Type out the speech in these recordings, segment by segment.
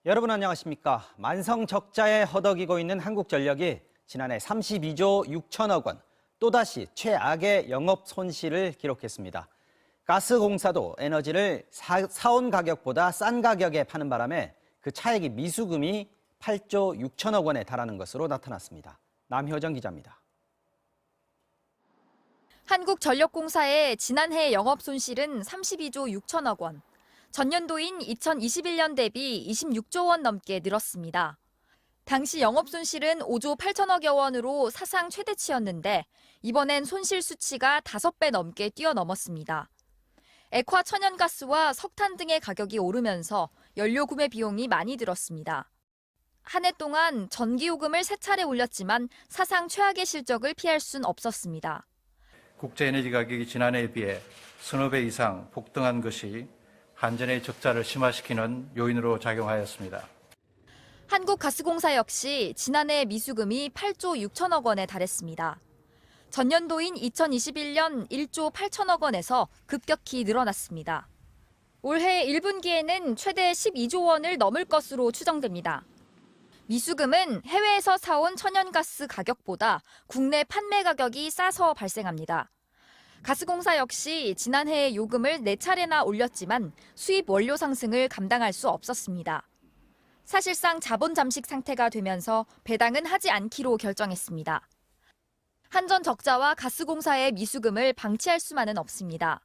여러분 안녕하십니까? 만성 적자에 허덕이고 있는 한국전력이 지난해 32조 6천억 원, 또다시 최악의 영업 손실을 기록했습니다. 가스공사도 에너지를 사온 가격보다 싼 가격에 파는 바람에 그 차액이 미수금이 8조 6천억 원에 달하는 것으로 나타났습니다. 남효정 기자입니다. 한국전력공사의 지난해 영업 손실은 32조 6천억 원. 전년도인 2021년 대비 26조 원 넘게 늘었습니다. 당시 영업 손실은 5조 8천억여 원으로 사상 최대치였는데 이번엔 손실 수치가 5배 넘게 뛰어넘었습니다. 액화 천연가스와 석탄 등의 가격이 오르면서 연료 구매 비용이 많이 들었습니다. 한 해 동안 전기요금을 3차례 올렸지만 사상 최악의 실적을 피할 순 없었습니다. 국제에너지 가격이 지난해에 비해 서너 배 이상 폭등한 것이 한전의 적자를 심화시키는 요인으로 작용하였습니다. 한국가스공사 역시 지난해 미수금이 8조 6천억 원에 달했습니다. 전년도인 2021년 1조 8천억 원에서 급격히 늘어났습니다. 올해 1분기에는 최대 12조 원을 넘을 것으로 추정됩니다. 미수금은 해외에서 사온 천연가스 가격보다 국내 판매 가격이 싸서 발생합니다. 가스공사 역시 지난해 요금을 4차례나 올렸지만 수입 원료 상승을 감당할 수 없었습니다. 사실상 자본 잠식 상태가 되면서 배당은 하지 않기로 결정했습니다. 한전 적자와 가스공사의 미수금을 방치할 수만은 없습니다.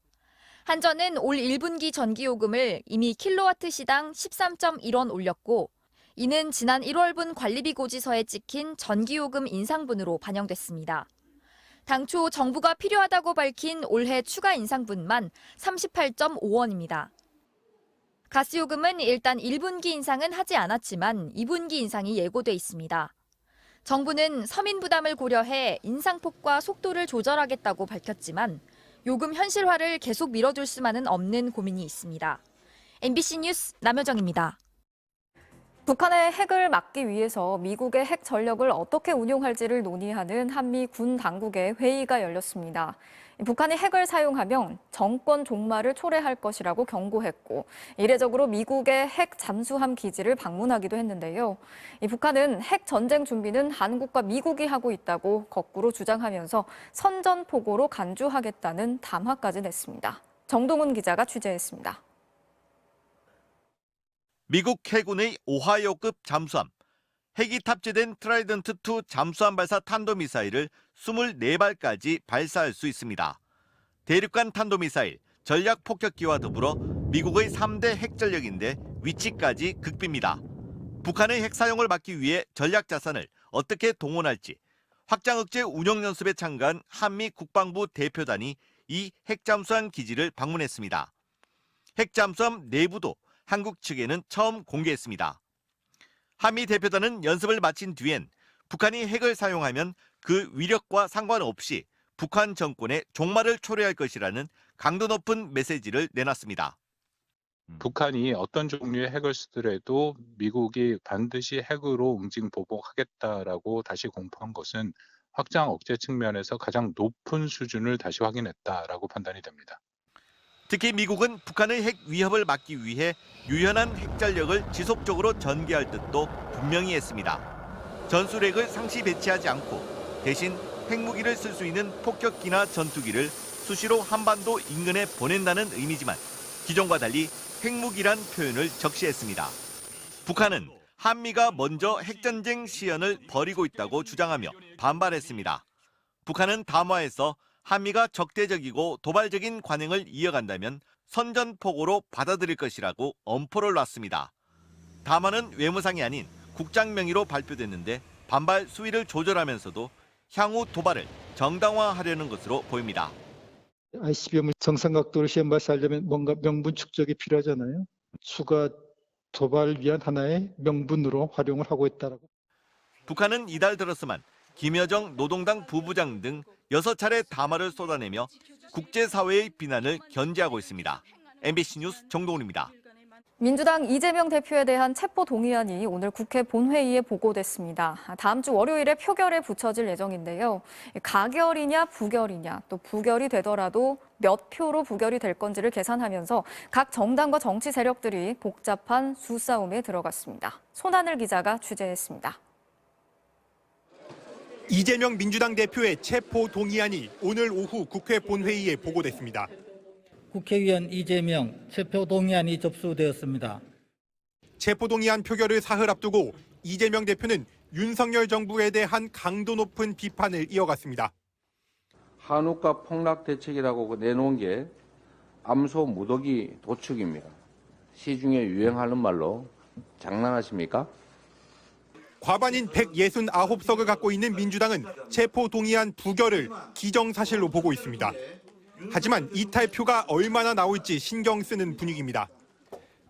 한전은 올 1분기 전기요금을 이미 킬로와트 시당 13.1원 올렸고 이는 지난 1월분 관리비 고지서에 찍힌 전기요금 인상분으로 반영됐습니다. 당초 정부가 필요하다고 밝힌 올해 추가 인상분만 38.5원입니다. 가스요금은 일단 1분기 인상은 하지 않았지만 2분기 인상이 예고돼 있습니다. 정부는 서민 부담을 고려해 인상폭과 속도를 조절하겠다고 밝혔지만 요금 현실화를 계속 미뤄둘 수만은 없는 고민이 있습니다. MBC 뉴스 남효정입니다. 북한의 핵을 막기 위해서 미국의 핵 전력을 어떻게 운용할지를 논의하는 한미 군 당국의 회의가 열렸습니다. 북한이 핵을 사용하면 정권 종말을 초래할 것이라고 경고했고 이례적으로 미국의 핵 잠수함 기지를 방문하기도 했는데요. 북한은 핵 전쟁 준비는 한국과 미국이 하고 있다고 거꾸로 주장하면서 선전포고로 간주하겠다는 담화까지 냈습니다. 정동훈 기자가 취재했습니다. 미국 해군의 오하이오급 잠수함, 핵이 탑재된 트라이던트2 잠수함 발사 탄도미사일을 24발까지 발사할 수 있습니다. 대륙간 탄도미사일, 전략폭격기와 더불어 미국의 3대 핵전력인데 위치까지 극비입니다. 북한의 핵 사용을 막기 위해 전략 자산을 어떻게 동원할지 확장 억제 운용 연습에 참가한 한미 국방부 대표단이 이 핵잠수함 기지를 방문했습니다. 핵잠수함 내부도 한국 측에는 처음 공개했습니다. 한미 대표단은 연습을 마친 뒤엔 북한이 핵을 사용하면 그 위력과 상관없이 북한 정권의 종말을 초래할 것이라는 강도 높은 메시지를 내놨습니다. 북한이 어떤 종류의 핵을 쓰더라도 미국이 반드시 핵으로 응징보복하겠다라고 다시 공포한 것은 확장 억제 측면에서 가장 높은 수준을 다시 확인했다라고 판단이 됩니다. 특히 미국은 북한의 핵 위협을 막기 위해 유연한 핵전력을 지속적으로 전개할 뜻도 분명히 했습니다. 전술핵을 상시 배치하지 않고 대신 핵무기를 쓸 수 있는 폭격기나 전투기를 수시로 한반도 인근에 보낸다는 의미지만 기존과 달리 핵무기란 표현을 적시했습니다. 북한은 한미가 먼저 핵전쟁 시연을 벌이고 있다고 주장하며 반발했습니다. 북한은 담화에서 한미가 적대적이고 도발적인 관행을 이어간다면 선전포고로 받아들일 것이라고 엄포를 놨습니다. 담화는 외무상이 아닌 국장 명의로 발표됐는데 반발 수위를 조절하면서도 향후 도발을 정당화하려는 것으로 보입니다. ICBM을 정상각도로 시험 발사하려면 뭔가 명분 축적이 필요하잖아요. 추가 도발 위한 하나의 명분으로 활용을 하고 있다라고. 북한은 이달 들어서만 김여정 노동당 부부장 등 6차례 담화를 쏟아내며 국제사회의 비난을 견제하고 있습니다. MBC 뉴스 정동훈입니다. 민주당 이재명 대표에 대한 체포 동의안이 오늘 국회 본회의에 보고됐습니다. 다음 주 월요일에 표결에 붙여질 예정인데요. 가결이냐 부결이냐 또 부결이 되더라도 몇 표로 부결이 될 건지를 계산하면서 각 정당과 정치 세력들이 복잡한 수싸움에 들어갔습니다. 손하늘 기자가 취재했습니다. 이재명 민주당 대표의 체포 동의안이 오늘 오후 국회 본회의에 보고됐습니다. 국회의원 이재명 체포 동의안이 접수되었습니다. 체포 동의안 표결을 사흘 앞두고 이재명 대표는 윤석열 정부에 대한 강도 높은 비판을 이어갔습니다. 한우가 폭락 대책이라고 내놓은 게 암소 무더기 도축입니다. 시중에 유행하는 말로 장난하십니까? 과반인 169석을 갖고 있는 민주당은 체포 동의안 부결을 기정사실로 보고 있습니다. 하지만 이탈표가 얼마나 나올지 신경 쓰는 분위기입니다.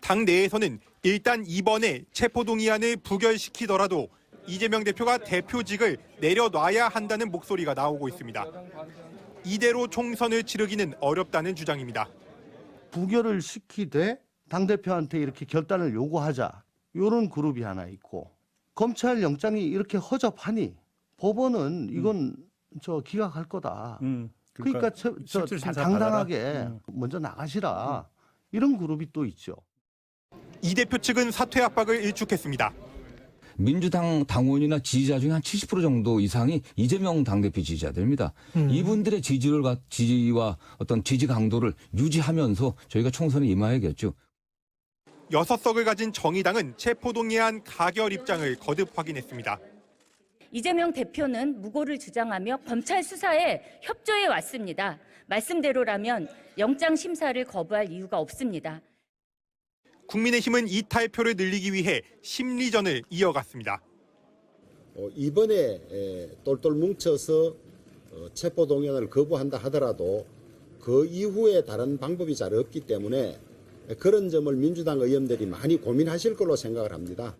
당 내에서는 일단 이번에 체포 동의안을 부결시키더라도 이재명 대표가 대표직을 내려놔야 한다는 목소리가 나오고 있습니다. 이대로 총선을 치르기는 어렵다는 주장입니다. 부결을 시키되 당대표한테 이렇게 결단을 요구하자. 이런 그룹이 하나 있고 검찰 영장이 이렇게 허접하니 법원은 이건 기각할 거다. 그러니까 당당하게 먼저 나가시라. 이런 그룹이 또 있죠. 이 대표 측은 사퇴 압박을 일축했습니다. 민주당 당원이나 지지자 중에 한 70% 정도 이상이 이재명 당대표 지지자들입니다. 이분들의 지지와 어떤 지지 강도를 유지하면서 저희가 총선에 임해야겠죠. 6석을 가진 정의당은 체포동의안 가결 입장을 거듭 확인했습니다. 이재명 대표는 무고를 주장하며 검찰 수사에 협조해 왔습니다. 말씀대로라면 영장 심사를 거부할 이유가 없습니다. 국민의힘은 이탈표를 늘리기 위해 심리전을 이어갔습니다. 이번에 똘똘 뭉쳐서 체포동의안을 거부한다 하더라도 그 이후에 다른 방법이 잘 없기 때문에 그런 점을 민주당 의원들이 많이 고민하실 걸로 생각을 합니다.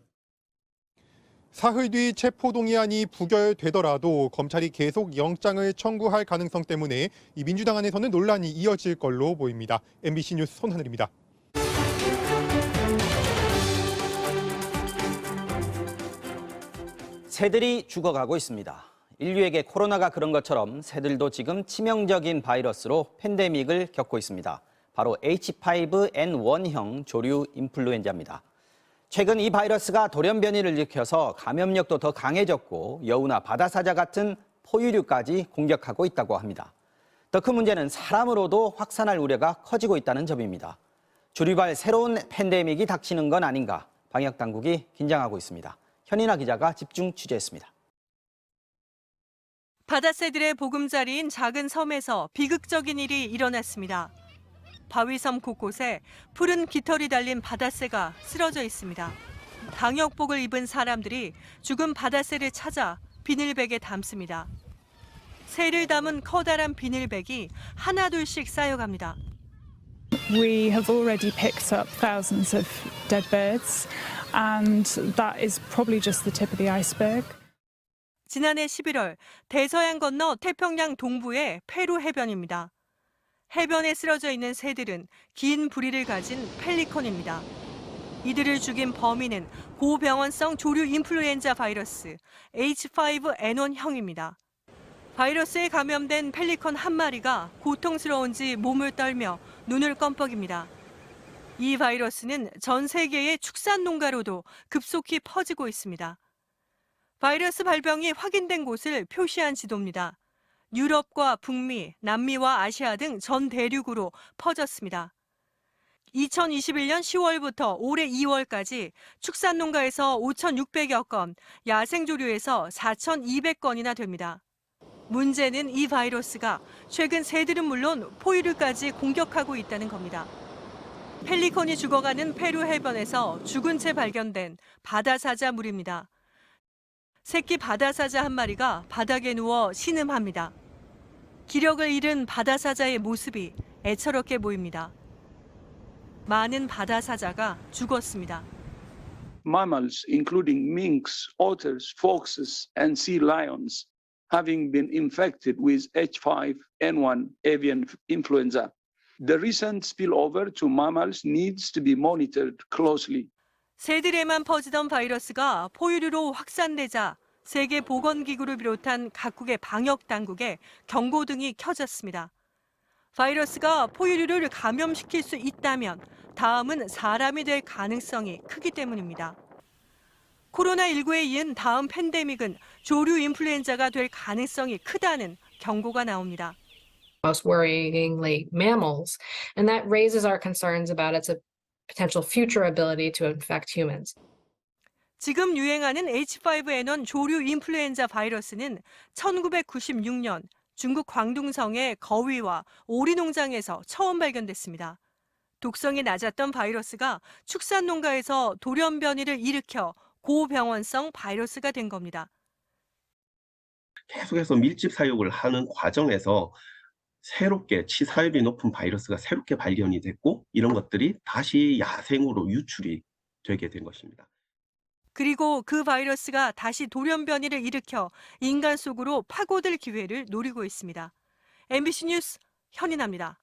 사흘 뒤 체포동의안이 부결되더라도 검찰이 계속 영장을 청구할 가능성 때문에 이 민주당 안에서는 논란이 이어질 걸로 보입니다. MBC 뉴스 손하늘입니다. 새들이 죽어가고 있습니다. 인류에게 코로나가 그런 것처럼 새들도 지금 치명적인 바이러스로 팬데믹을 겪고 있습니다. 바로 H5N1형 조류 인플루엔자입니다. 최근 이 바이러스가 돌연 변이를 일으켜서 감염력도 더 강해졌고 여우나 바다사자 같은 포유류까지 공격하고 있다고 합니다. 더 큰 문제는 사람으로도 확산할 우려가 커지고 있다는 점입니다. 조류발 새로운 팬데믹이 닥치는 건 아닌가 방역당국이 긴장하고 있습니다. 현인아 기자가 집중 취재했습니다. 바다새들의 보금자리인 작은 섬에서 비극적인 일이 일어났습니다. 바위섬 곳곳에 푸른 깃털이 달린 바다새가 쓰러져 있습니다. 방역복을 입은 사람들이 죽은 바다새를 찾아 비닐백에 담습니다. 새를 담은 커다란 비닐백이 하나둘씩 쌓여갑니다. We have already picked up thousands of dead birds, and that is probably just the tip of the iceberg. 지난해 11월 대서양 건너 태평양 동부의 페루 해변입니다. 해변에 쓰러져 있는 새들은 긴 부리를 가진 펠리컨입니다. 이들을 죽인 범인은 고병원성 조류 인플루엔자 바이러스 H5N1형입니다. 바이러스에 감염된 펠리컨 한 마리가 고통스러운지 몸을 떨며 눈을 껌뻑입니다. 이 바이러스는 전 세계의 축산 농가로도 급속히 퍼지고 있습니다. 바이러스 발병이 확인된 곳을 표시한 지도입니다. 유럽과 북미, 남미와 아시아 등 전 대륙으로 퍼졌습니다. 2021년 10월부터 올해 2월까지 축산 농가에서 5,600여 건, 야생조류에서 4,200건이나 됩니다. 문제는 이 바이러스가 최근 새들은 물론 포유류까지 공격하고 있다는 겁니다. 펠리컨이 죽어가는 페루 해변에서 죽은 채 발견된 바다사자 물입니다. 새끼 바다사자 한 마리가 바닥에 누워 신음합니다. 기력을 잃은 바다사자의 모습이 애처롭게 보입니다. 많은 바다사자가 죽었습니다. Mammals, including minks, otters, foxes, and sea lions, having been infected with H5N1 avian influenza. The recent spillover to mammals needs to be monitored closely. 새들에만 퍼지던 바이러스가 포유류로 확산되자 세계보건기구를 비롯한 각국의 방역당국에 경고등이 켜졌습니다. 바이러스가 포유류를 감염시킬 수 있다면 다음은 사람이 될 가능성이 크기 때문입니다. 코로나19에 이은 다음 팬데믹은 조류 인플루엔자가 될 가능성이 크다는 경고가 나옵니다. Most worryingly, mammals, and that raises our concerns about its potential future ability to infect humans. 지금 유행하는 H5N1 조류 인플루엔자 바이러스는 1996년 중국 광둥성의 거위와 오리 농장에서 처음 발견됐습니다. 독성이 낮았던 바이러스가 축산 농가에서 돌연변이를 일으켜 고병원성 바이러스가 된 겁니다. 계속해서 밀집 사육을 하는 과정에서 새롭게 치사율이 높은 바이러스가 새롭게 발견이 됐고 이런 것들이 다시 야생으로 유출이 되게 된 것입니다. 그리고 그 바이러스가 다시 돌연변이를 일으켜 인간 속으로 파고들 기회를 노리고 있습니다. MBC 뉴스 현인아입니다.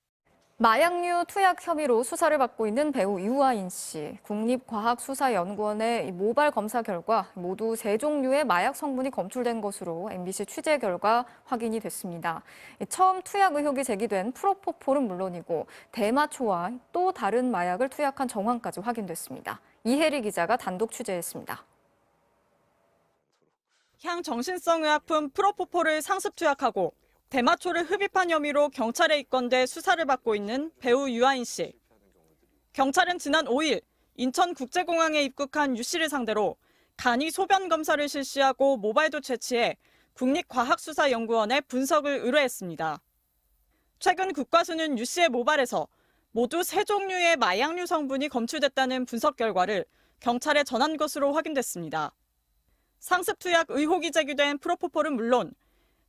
마약류 투약 혐의로 수사를 받고 있는 배우 유아인 씨. 국립과학수사연구원의 모발 검사 결과 모두 3종류의 마약 성분이 검출된 것으로 MBC 취재 결과 확인이 됐습니다. 처음 투약 의혹이 제기된 프로포폴은 물론이고 대마초와 또 다른 마약을 투약한 정황까지 확인됐습니다. 이혜리 기자가 단독 취재했습니다. 향정신성 의약품 프로포폴을 상습 투약하고 대마초를 흡입한 혐의로 경찰에 입건돼 수사를 받고 있는 배우 유아인 씨. 경찰은 지난 5일 인천국제공항에 입국한 유 씨를 상대로 간이 소변 검사를 실시하고 모발도 채취해 국립과학수사연구원에 분석을 의뢰했습니다. 최근 국과수는 유 씨의 모발에서 모두 3종류의 마약류 성분이 검출됐다는 분석 결과를 경찰에 전한 것으로 확인됐습니다. 상습 투약 의혹이 제기된 프로포폴은 물론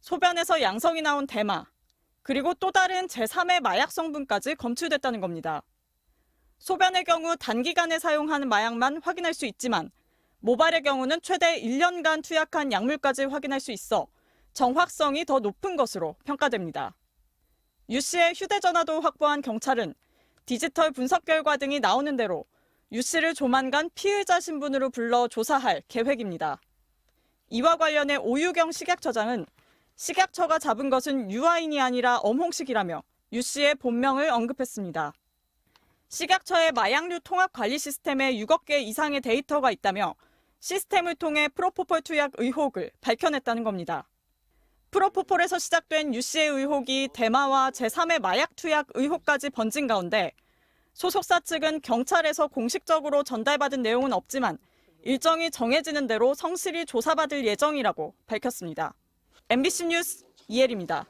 소변에서 양성이 나온 대마, 그리고 또 다른 제3의 마약 성분까지 검출됐다는 겁니다. 소변의 경우 단기간에 사용하는 마약만 확인할 수 있지만 모발의 경우는 최대 1년간 투약한 약물까지 확인할 수 있어 정확성이 더 높은 것으로 평가됩니다. 유 씨의 휴대전화도 확보한 경찰은 디지털 분석 결과 등이 나오는 대로 유 씨를 조만간 피의자 신분으로 불러 조사할 계획입니다. 이와 관련해 오유경 식약처장은 식약처가 잡은 것은 유아인이 아니라 엄홍식이라며 유 씨의 본명을 언급했습니다. 식약처의 마약류 통합 관리 시스템에 6억 개 이상의 데이터가 있다며 시스템을 통해 프로포폴 투약 의혹을 밝혀냈다는 겁니다. 프로포폴에서 시작된 유 씨의 의혹이 대마와 제3의 마약 투약 의혹까지 번진 가운데 소속사 측은 경찰에서 공식적으로 전달받은 내용은 없지만 일정이 정해지는 대로 성실히 조사받을 예정이라고 밝혔습니다. MBC 뉴스 이혜리입니다.